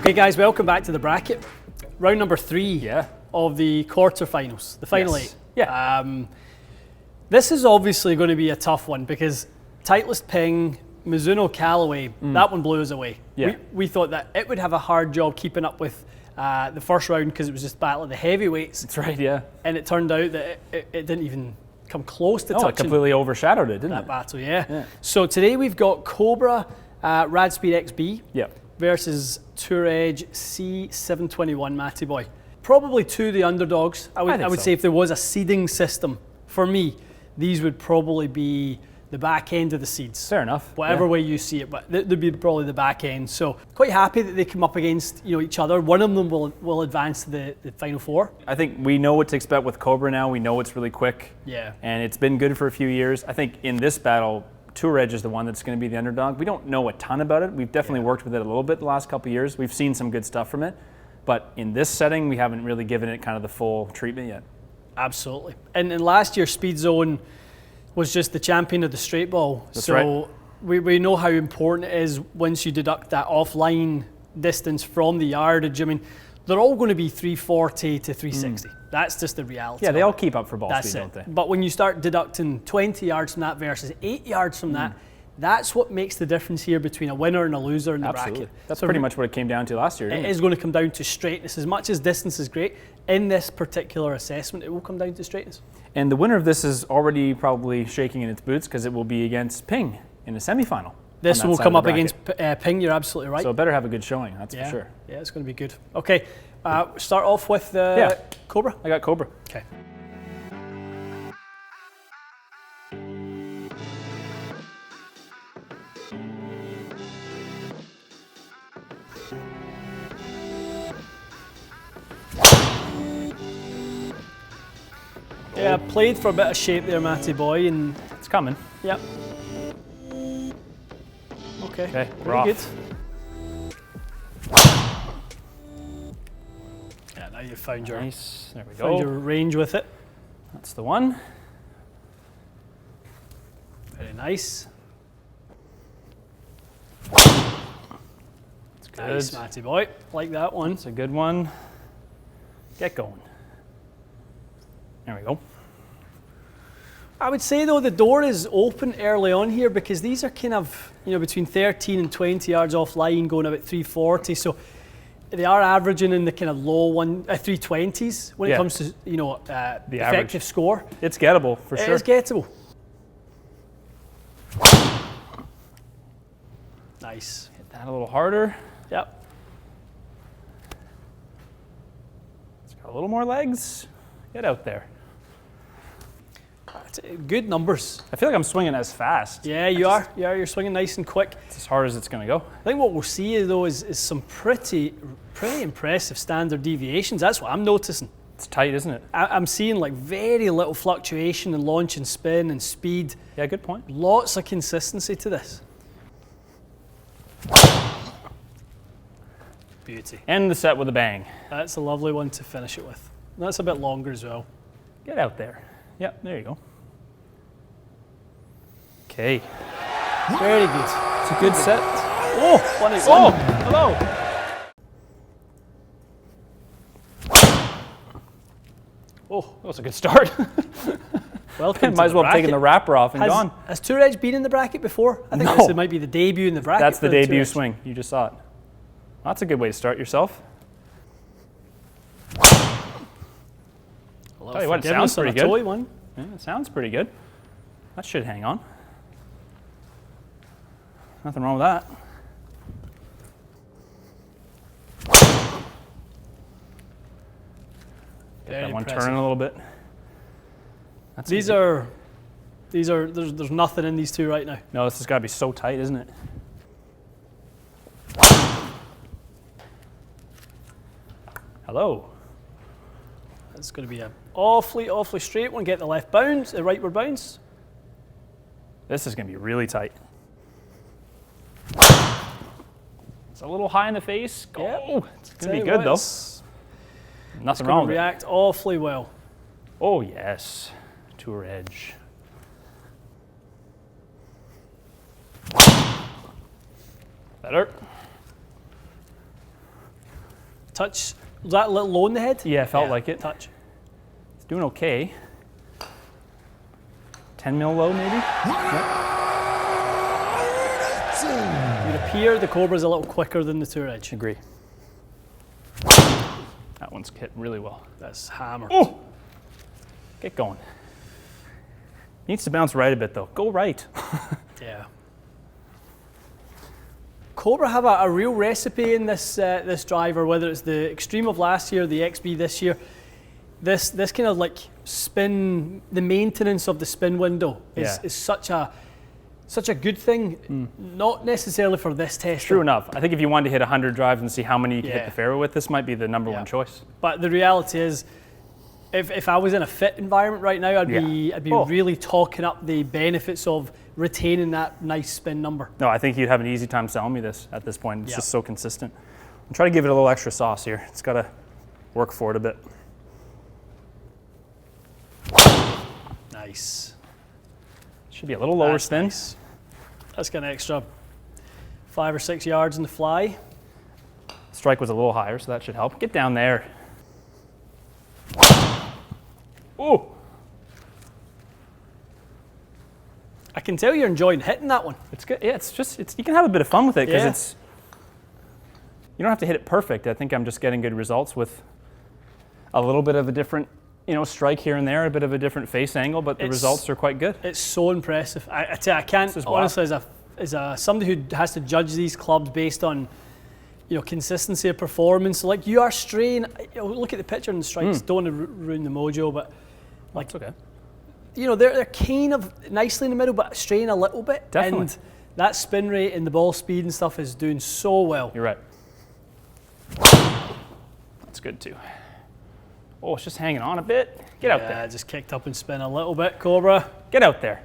Okay guys, welcome back to the bracket. Round number 3 of the quarterfinals, the final 8. Yeah. This is obviously going to be a tough one because Titleist Ping, Mizuno Callaway, that one blew us away. Yeah. We thought that it would have a hard job keeping up with the first round because it was just battle of the heavyweights. That's right, yeah. And it turned out that it didn't even come close to touching. It completely overshadowed it, didn't that it? battle, yeah. So today we've got Cobra RADSPEED XB versus Tour Edge C721, Matty boy. Probably two of the underdogs. I would say if there was a seeding system, for me, these would probably be the back end of the seeds. Fair enough. Whatever way you see it, but they'd be probably the back end. So quite happy that they come up against each other. One of them will advance to the final 4. I think we know what to expect with Cobra now. We know it's really quick. Yeah. And it's been good for a few years. I think in this battle, Tour Edge is the one that's going to be the underdog. We don't know a ton about it. We've definitely worked with it a little bit the last couple of years. We've seen some good stuff from it. But in this setting, we haven't really given it kind of the full treatment yet. Absolutely. And last year, Speed Zone was just the champion of the straight ball. That's so we know how important it is once you deduct that offline distance from the yardage. I mean, they're all going to be 340 to 360. That's just the reality. Yeah, they all keep up for ball That's speed, it. don't they? But when you start deducting 20 yards from that versus 8 yards from that, that's what makes the difference here between a winner and a loser in the bracket. That's pretty much what it came down to last year, It is going to come down to straightness. As much as distance is great, in this particular assessment, it will come down to straightness. And the winner of this is already probably shaking in its boots because it will be against Ping in the semifinal. This will come up against Ping, you're absolutely right. So it better have a good showing, that's for sure. Yeah, it's going to be good. Okay, start off with Cobra. I got Cobra. Okay. Yeah, played for a bit of shape there, Matty boy, and it's coming. Yep. Okay. Okay, very good. Yeah, now you've found your there we go. Found your range with it. That's the one. Very nice. That's good. Nice, Matty boy. Like that one. It's a good one. Get going. There we go. I would say though the door is open early on here because these are kind of between 13 and 20 yards offline, going about 340. So they are averaging in the kind of low 320s when it comes to the effective average score. It's gettable for sure. It is gettable. Nice. Hit that a little harder. Yep. It's got a little more legs. Get out there. Good numbers. I feel like I'm swinging as fast. Yeah, you are. Yeah, you're swinging nice and quick. It's as hard as it's going to go. I think what we'll see though is some pretty impressive standard deviations. That's what I'm noticing. It's tight, isn't it? I'm seeing like very little fluctuation in launch and spin and speed. Yeah, good point. Lots of consistency to this. Beauty. End the set with a bang. That's a lovely one to finish it with. That's a bit longer as well. Get out there. Yep, there you go. Okay. Very good. It's a good set. Oh, hello. Oh, that was a good start. Welcome. Might as well have taken the wrapper off and gone. Has Tour Edge been in the bracket before? I think this might be the debut in the bracket. That's the debut swing. You just saw it. That's a good way to start yourself. Tell you what, it sounds pretty good. One. Yeah, it sounds pretty good. That should hang on. Nothing wrong with that. Get that one turning a little bit. There's nothing in these two right now. No, this has got to be so tight, isn't it? Hello. That's going to be an awfully straight one. Get the left bounce, the rightward bounce. This is going to be really tight. It's a little high in the face. Go. Yep. It's going to be good though. Nothing wrong with it. React awfully well. Oh yes, Tour Edge. Better. touch. Was that a little low in the head? Yeah, felt like it. Touch. It's doing okay. 10 mil low, maybe? Yep. It would appear the Cobra's a little quicker than the Tour Edge. Agree. That one's hit really well. That's hammered. Oh! Get going. Needs to bounce right a bit though. Go right. Yeah. Cobra have a real recipe in this this driver, whether it's the Extreme of last year, the XB this year. This kind of like spin, the maintenance of the spin window is such a good thing, not necessarily for this test. True enough. I think if you wanted to hit 100 drives and see how many you can hit the fairway with, this might be the number one choice. But the reality is, if I was in a fit environment right now, I'd be really talking up the benefits of retaining that nice spin number. No, I think you'd have an easy time selling me this at this point. It's just so consistent. I'll try to give it a little extra sauce here. It's got to work for it a bit. Nice. Should be a little lower spin. Nice. That's got an extra 5 or 6 yards in the fly. Strike was a little higher, so that should help. Get down there. Oh! I can tell you're enjoying hitting that one. It's good. Yeah, you can have a bit of fun with it because you don't have to hit it perfect. I think I'm just getting good results with a little bit of a different, strike here and there, a bit of a different face angle, but the results are quite good. It's so impressive. I tell you, I can't honestly, as somebody who has to judge these clubs based on consistency of performance. Like, you are straying. Look at the picture and the strikes. Don't want to ruin the mojo, but like, that's okay. They're kind of nicely in the middle, but straying a little bit. Definitely. And that spin rate and the ball speed and stuff is doing so well. You're right. That's good too. Oh, it's just hanging on a bit. Get out there. Yeah, just kicked up and spin a little bit, Cobra. Get out there.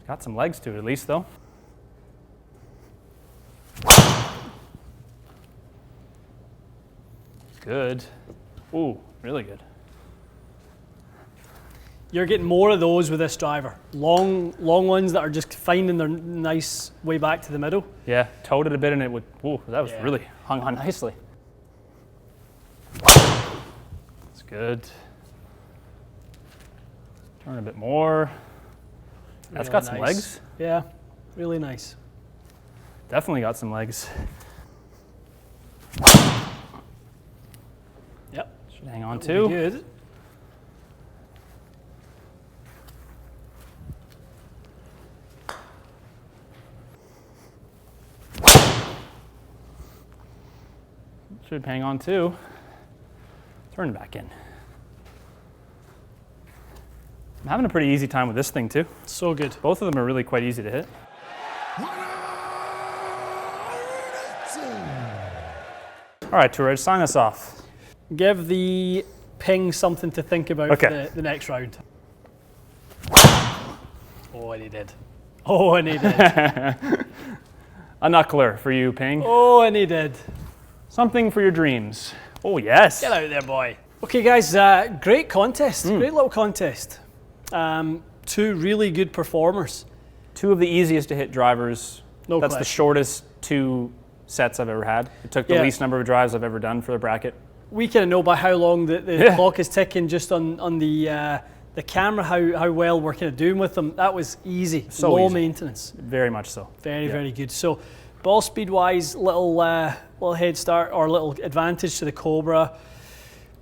Got some legs to it at least though. Good. Ooh, really good. You're getting more of those with this driver. Long ones that are just finding their nice way back to the middle. Yeah, towed it a bit and it would, ooh, that was really hung on nicely. That's good. Turn a bit more. That's got some legs. Yeah, really nice. Definitely got some legs. Yep. Should hang on too. Good. Should hang on too. Turn back in. I'm having a pretty easy time with this thing too. So good. Both of them are really quite easy to hit. All right, Tour Edge, sign us off. Give the ping something to think about for the next round. Oh, and he did. Oh, and he did. A knuckler for you, Ping. Oh, and he did. Something for your dreams. Oh, yes. Get out there, boy. Okay, guys, great contest. Great little contest. Two really good performers. Two of the easiest to hit drivers. No That's question. the shortest 2 sets I've ever had. It took the least number of drives I've ever done for the bracket. We kind of know by how long the clock is ticking just on the camera, how well we're kind of doing with them. That was easy, so low easy. maintenance. Very much so. Very, very good. So ball speed wise, little head start or little advantage to the Cobra.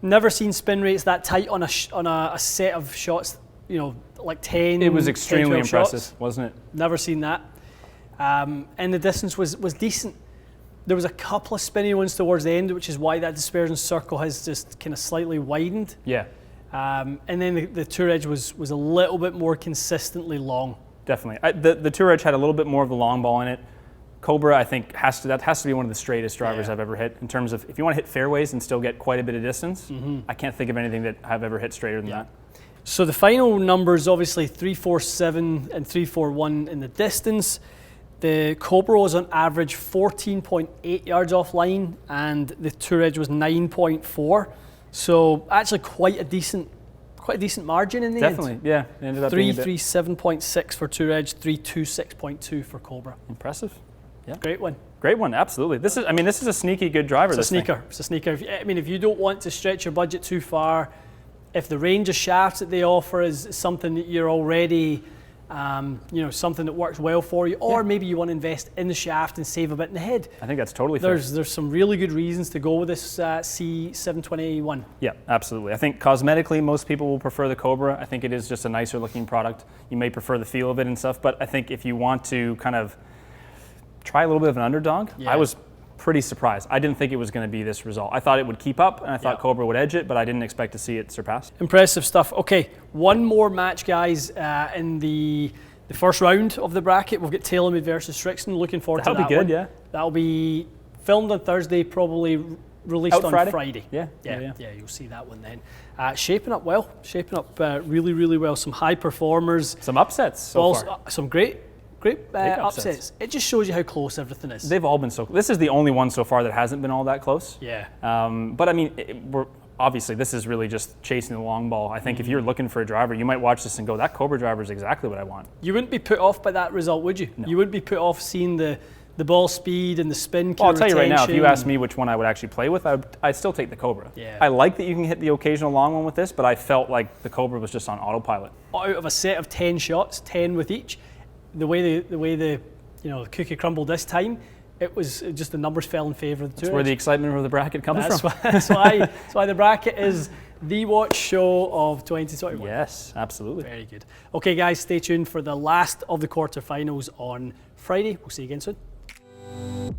Never seen spin rates that tight on a set of shots, like 10. It was extremely 10, 12 impressive, shots. wasn't it? Never seen that. And the distance was decent. There was a couple of spinny ones towards the end, which is why that dispersion circle has just kind of slightly widened. Yeah. And then the Tour Edge was a little bit more consistently long. Definitely. The Tour Edge had a little bit more of the long ball in it. Cobra, I think, has to be one of the straightest drivers I've ever hit in terms of if you want to hit fairways and still get quite a bit of distance. I can't think of anything that I've ever hit straighter than that. So the final numbers, obviously 347 and 341 in the distance. The Cobra was on average 14.8 yards offline, and the Tour Edge was 9.4. So actually quite a decent margin in the end. Definitely, yeah. It ended up being a bit 337.6 for Tour Edge, 326.2 for Cobra. impressive. Yeah. Great one. Great one, absolutely. This is a sneaky good driver. It's a sneaker. It's a sneaker. If you don't want to stretch your budget too far, if the range of shafts that they offer is something that you're already, something that works well for you, or maybe you want to invest in the shaft and save a bit in the head. I think that's totally fair. There's some really good reasons to go with this C721. Yeah, absolutely. I think cosmetically, most people will prefer the Cobra. I think it is just a nicer looking product. You may prefer the feel of it and stuff, but I think if you want to kind of try a little bit of an underdog, I was pretty surprised. I didn't think it was going to be this result. I thought it would keep up, and I thought Cobra would edge it, but I didn't expect to see it surpass. Impressive stuff. Okay, one more match, guys, in the first round of the bracket. We'll get TaylorMade versus Strixon. Looking forward to that. That'll be good, yeah. That'll be filmed on Thursday, probably released on Friday. Yeah, you'll see that one then. Shaping up well, really, really well. Some high performers. Some upsets so far. Some great upsets. It just shows you how close everything is. They've all been so close. This is the only one so far that hasn't been all that close. Yeah. But I mean, obviously this is really just chasing the long ball. I think if you're looking for a driver, you might watch this and go, that Cobra driver is exactly what I want. You wouldn't be put off by that result, would you? No. You wouldn't be put off seeing the ball speed and the spin. Well, I'll tell you right now, if you asked me which one I would actually play with, I'd still take the Cobra. Yeah. I like that you can hit the occasional long one with this, but I felt like the Cobra was just on autopilot. Out of a set of 10 shots, 10 with each, the way the cookie crumbled this time, it was just the numbers fell in favour of the Tour Edge. That's where the excitement of the bracket comes from. That's why the bracket is the watch show of 2021. Yes, absolutely. Very good. Okay, guys, stay tuned for the last of the quarterfinals on Friday. We'll see you again soon.